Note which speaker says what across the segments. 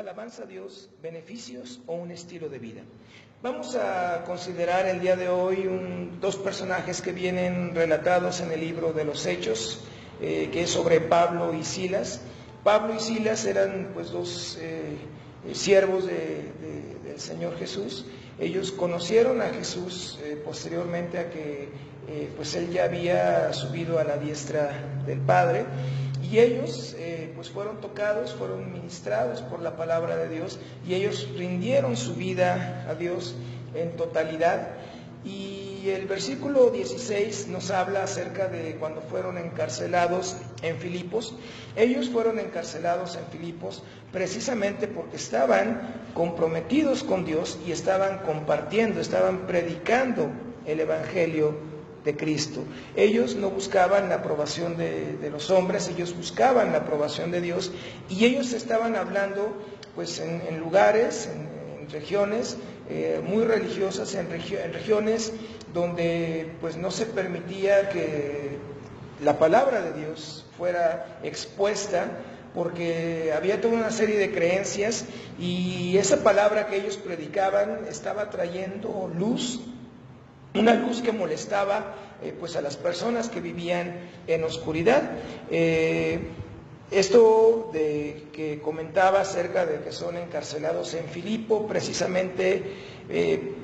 Speaker 1: alabanza a Dios, beneficios o un estilo de vida. Vamos a considerar el día de hoy dos personajes que vienen relatados en el libro de los Hechos, que es sobre Pablo y Silas. Pablo y Silas eran pues dos siervos del Señor Jesús. Ellos conocieron a Jesús posteriormente a que pues él ya había subido a la diestra del Padre, y ellos pues fueron tocados, fueron ministrados por la palabra de Dios, y ellos rindieron su vida a Dios en totalidad. Y el versículo 16 nos habla acerca de cuando fueron encarcelados en Filipos. Ellos fueron encarcelados en Filipos precisamente porque estaban comprometidos con Dios y estaban compartiendo, estaban predicando el Evangelio de Cristo. Ellos no buscaban la aprobación de los hombres, ellos buscaban la aprobación de Dios, y ellos estaban hablando pues en lugares, en regiones muy religiosas, en regiones donde pues no se permitía que la palabra de Dios fuera expuesta, porque había toda una serie de creencias, y esa palabra que ellos predicaban estaba trayendo luz, una luz que molestaba pues a las personas que vivían en oscuridad. Esto que comentaba acerca de que son encarcelados en Filipo, precisamente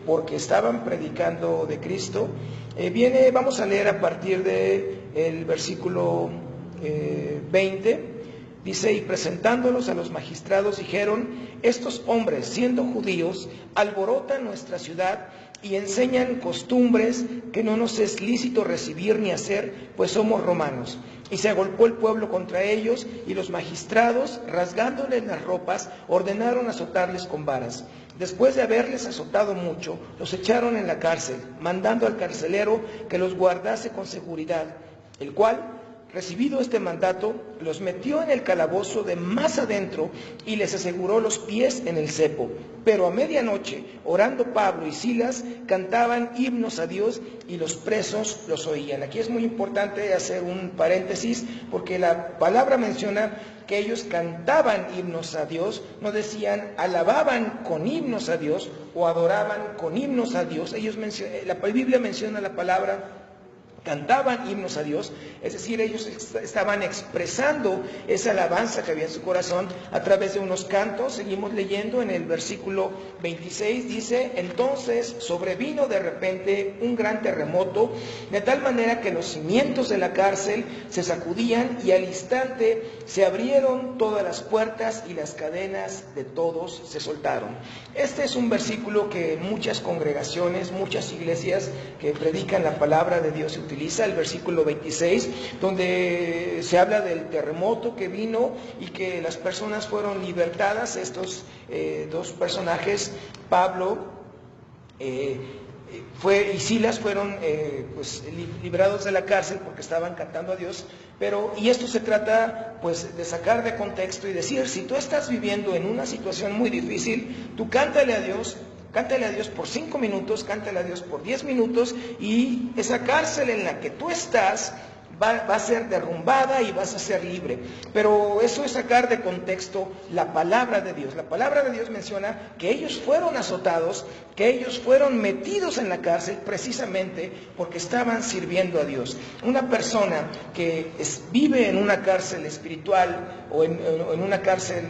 Speaker 1: porque estaban predicando de Cristo, vamos a leer a partir del versículo 20. Dice: y presentándolos a los magistrados dijeron: estos hombres, siendo judíos, alborotan nuestra ciudad y enseñan costumbres que no nos es lícito recibir ni hacer, pues somos romanos. Y se agolpó el pueblo contra ellos, y los magistrados, rasgándoles las ropas, ordenaron azotarles con varas. Después de haberles azotado mucho, los echaron en la cárcel, mandando al carcelero que los guardase con seguridad, el cual, recibido este mandato, los metió en el calabozo de más adentro y les aseguró los pies en el cepo. Pero a medianoche, orando Pablo y Silas, cantaban himnos a Dios y los presos los oían. Aquí es muy importante hacer un paréntesis, porque la palabra menciona que ellos cantaban himnos a Dios, no decían alababan con himnos a Dios o adoraban con himnos a Dios. La Biblia menciona la palabra cantaban himnos a Dios, es decir, ellos estaban expresando esa alabanza que había en su corazón a través de unos cantos. Seguimos leyendo en el versículo 26, dice: entonces sobrevino de repente un gran terremoto, de tal manera que los cimientos de la cárcel se sacudían, y al instante se abrieron todas las puertas y las cadenas de todos se soltaron. Este es un versículo que muchas congregaciones, muchas iglesias que predican la palabra de Dios utiliza, el versículo 26, donde se habla del terremoto que vino y que las personas fueron libertadas. Estos dos personajes, Pablo y Silas, fueron pues librados de la cárcel porque estaban cantando a Dios. Y esto se trata pues de sacar de contexto y decir: si tú estás viviendo en una situación muy difícil, tú cántale a Dios. Cántale a Dios por 5 minutos, cántale a Dios por 10 minutos, y esa cárcel en la que tú estás va a ser derrumbada y vas a ser libre. Pero eso es sacar de contexto la palabra de Dios. La palabra de Dios menciona que ellos fueron azotados, que ellos fueron metidos en la cárcel precisamente porque estaban sirviendo a Dios. Una persona que vive en una cárcel espiritual o en una cárcel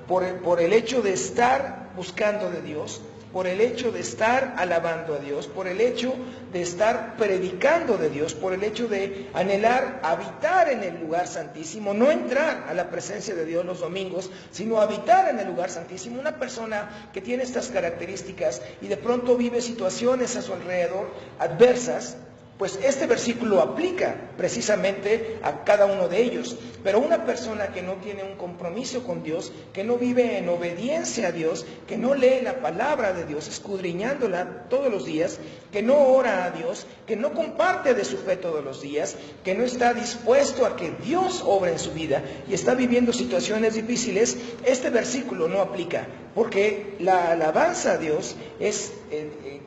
Speaker 1: por el hecho de estar buscando de Dios, por el hecho de estar alabando a Dios, por el hecho de estar predicando de Dios, por el hecho de anhelar habitar en el lugar santísimo, no entrar a la presencia de Dios los domingos, sino habitar en el lugar santísimo. Una persona que tiene estas características y de pronto vive situaciones a su alrededor adversas, pues este versículo aplica precisamente a cada uno de ellos. Pero una persona que no tiene un compromiso con Dios, que no vive en obediencia a Dios, que no lee la palabra de Dios, escudriñándola todos los días, que no ora a Dios, que no comparte de su fe todos los días, que no está dispuesto a que Dios obre en su vida y está viviendo situaciones difíciles, este versículo no aplica. Porque la alabanza a Dios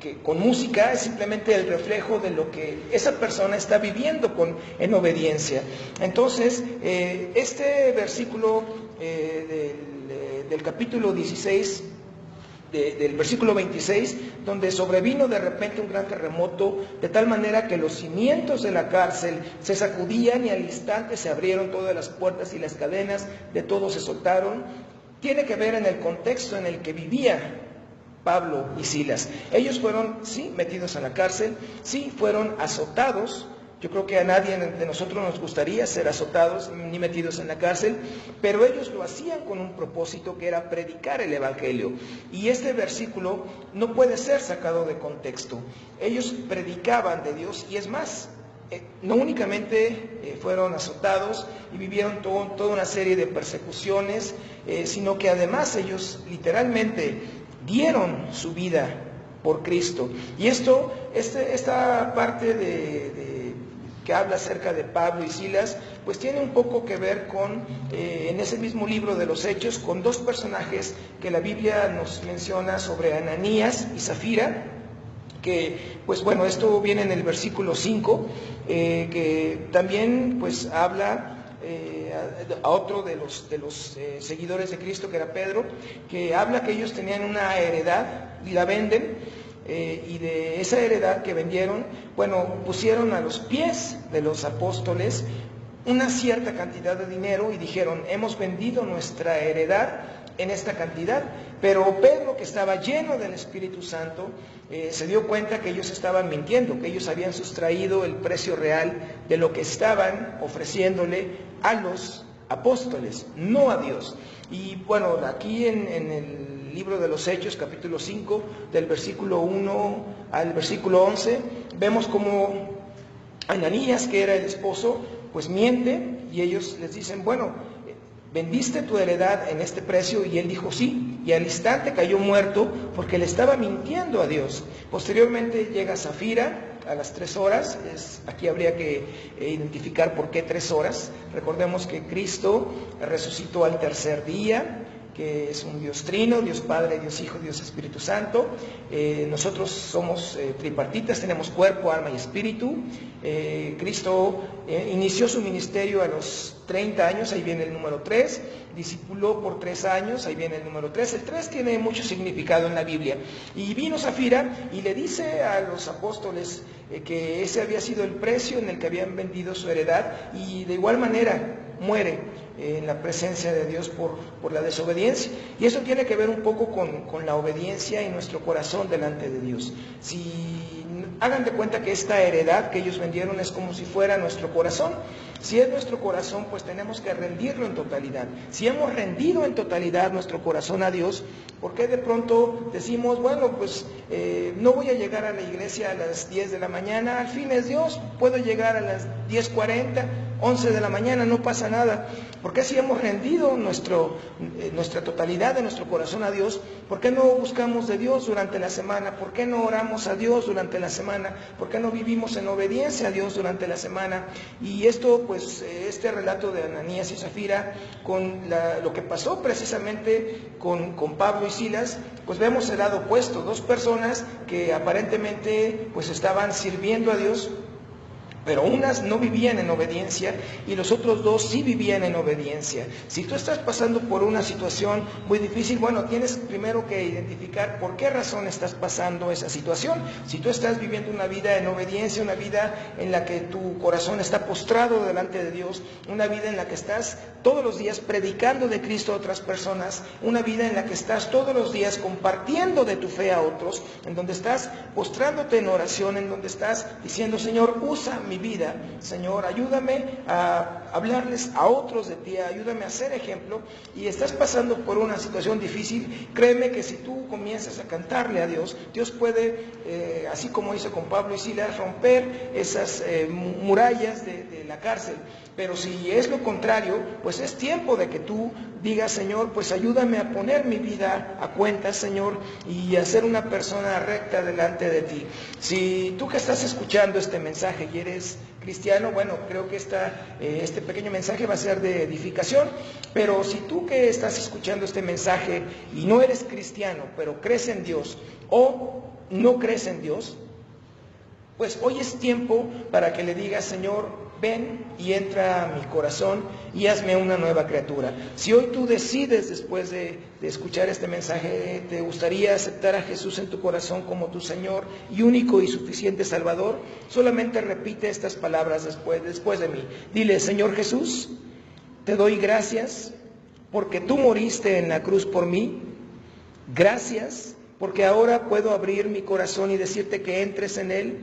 Speaker 1: que con música es simplemente el reflejo de lo que esa persona está viviendo en obediencia. Entonces, este versículo del capítulo 16, del versículo 26, donde sobrevino de repente un gran terremoto, de tal manera que los cimientos de la cárcel se sacudían y al instante se abrieron todas las puertas y las cadenas de todos se soltaron. Tiene que ver en el contexto en el que vivía Pablo y Silas. Ellos fueron, sí, metidos a la cárcel, sí, fueron azotados. Yo creo que a nadie de nosotros nos gustaría ser azotados ni metidos en la cárcel, pero ellos lo hacían con un propósito que era predicar el Evangelio. Y este versículo no puede ser sacado de contexto. Ellos predicaban de Dios y es más, no únicamente fueron azotados y vivieron toda una serie de persecuciones, sino que además ellos literalmente dieron su vida por Cristo. Y esta parte que habla acerca de Pablo y Silas, pues tiene un poco que ver con, en ese mismo libro de los Hechos, con dos personajes que la Biblia nos menciona sobre Ananías y Zafira, que, pues bueno, esto viene en el versículo 5, que también pues habla a otro de los seguidores de Cristo, que era Pedro, que habla que ellos tenían una heredad y la venden, y de esa heredad que vendieron, bueno, pusieron a los pies de los apóstoles una cierta cantidad de dinero y dijeron, hemos vendido nuestra heredad en esta cantidad. Pero Pedro, que estaba lleno del Espíritu Santo, se dio cuenta que ellos estaban mintiendo, que ellos habían sustraído el precio real de lo que estaban ofreciéndole a los apóstoles, no a Dios. Y bueno, aquí en el libro de los Hechos, capítulo 5, del versículo 1 al versículo 11, vemos como Ananías, que era el esposo, pues miente y ellos les dicen, bueno, ¿vendiste tu heredad en este precio? Y él dijo sí, y al instante cayó muerto porque le estaba mintiendo a Dios. Posteriormente llega Zafira a las 3 horas, aquí habría que identificar por qué 3 horas. Recordemos que Cristo resucitó al tercer día, que es un Dios trino, Dios Padre, Dios Hijo, Dios Espíritu Santo. Nosotros somos tripartitas, tenemos cuerpo, alma y espíritu. Cristo inició su ministerio a los 30 años, ahí viene el número 3, discipuló por 3 años, ahí viene el número 3. El 3 tiene mucho significado en la Biblia. Y vino Zafira y le dice a los apóstoles que ese había sido el precio en el que habían vendido su heredad, y de igual manera muere en la presencia de Dios por la desobediencia. Y eso tiene que ver un poco con la obediencia y nuestro corazón delante de Dios. Hagan de cuenta que esta heredad que ellos vendieron es como si fuera nuestro corazón. Si es nuestro corazón, pues tenemos que rendirlo en totalidad. Si hemos rendido en totalidad nuestro corazón a Dios, ¿por qué de pronto decimos, bueno, pues no voy a llegar a la iglesia a las 10 de la mañana, al fin es Dios, puedo llegar a las 10:40, 11 de la mañana, no pasa nada? ¿Por qué si hemos rendido nuestra totalidad de nuestro corazón a Dios, por qué no buscamos de Dios durante la semana? ¿Por qué no oramos a Dios durante la semana? ¿Por qué no vivimos en obediencia a Dios durante la semana? Y esto, pues, este relato de Ananías y Zafira, con lo que pasó precisamente con Pablo y Silas, pues vemos el lado opuesto, dos personas que aparentemente pues estaban sirviendo a Dios, pero unas no vivían en obediencia y los otros dos sí vivían en obediencia. Si tú estás pasando por una situación muy difícil, bueno, tienes primero que identificar por qué razón estás pasando esa situación. Si tú estás viviendo una vida en obediencia, una vida en la que tu corazón está postrado delante de Dios, una vida en la que estás todos los días predicando de Cristo a otras personas, una vida en la que estás todos los días compartiendo de tu fe a otros, en donde estás postrándote en oración, en donde estás diciendo, Señor, usa mi vida, Señor, ayúdame a hablarles a otros de ti, ayúdame a ser ejemplo, y estás pasando por una situación difícil, créeme que si tú comienzas a cantarle a Dios, Dios puede, así como hizo con Pablo y Silas, romper esas murallas de la cárcel. Pero si es lo contrario, pues es tiempo de que tú digas, Señor, pues ayúdame a poner mi vida a cuenta, Señor, y a ser una persona recta delante de ti. Si tú que estás escuchando este mensaje y eres cristiano, bueno, creo que este pequeño mensaje va a ser de edificación. Pero si tú que estás escuchando este mensaje y no eres cristiano, pero crees en Dios o no crees en Dios, pues hoy es tiempo para que le digas, Señor, ven y entra a mi corazón y hazme una nueva criatura. Si hoy tú decides, después de escuchar este mensaje, te gustaría aceptar a Jesús en tu corazón como tu Señor y único y suficiente Salvador, solamente repite estas palabras después de mí. Dile: Señor Jesús, te doy gracias porque tú moriste en la cruz por mí. Gracias porque ahora puedo abrir mi corazón y decirte que entres en él,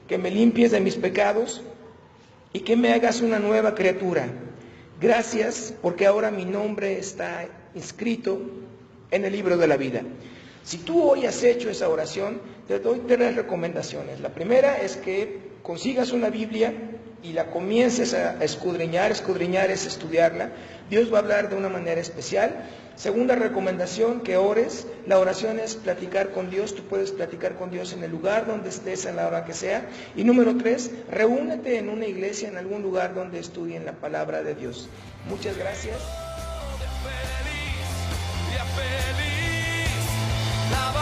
Speaker 1: que me limpies de mis pecados y que me hagas una nueva criatura. Gracias porque ahora mi nombre está inscrito en el libro de la vida. Si tú hoy has hecho esa oración, te doy 3 recomendaciones. La primera es que consigas una Biblia y la comiences a escudriñar. Escudriñar es estudiarla. Dios va a hablar de una manera especial. Segunda recomendación, que ores. La oración es platicar con Dios. Tú puedes platicar con Dios en el lugar donde estés, a la hora que sea. Y número 3, reúnete en una iglesia, en algún lugar donde estudien la palabra de Dios. Muchas gracias.
Speaker 2: La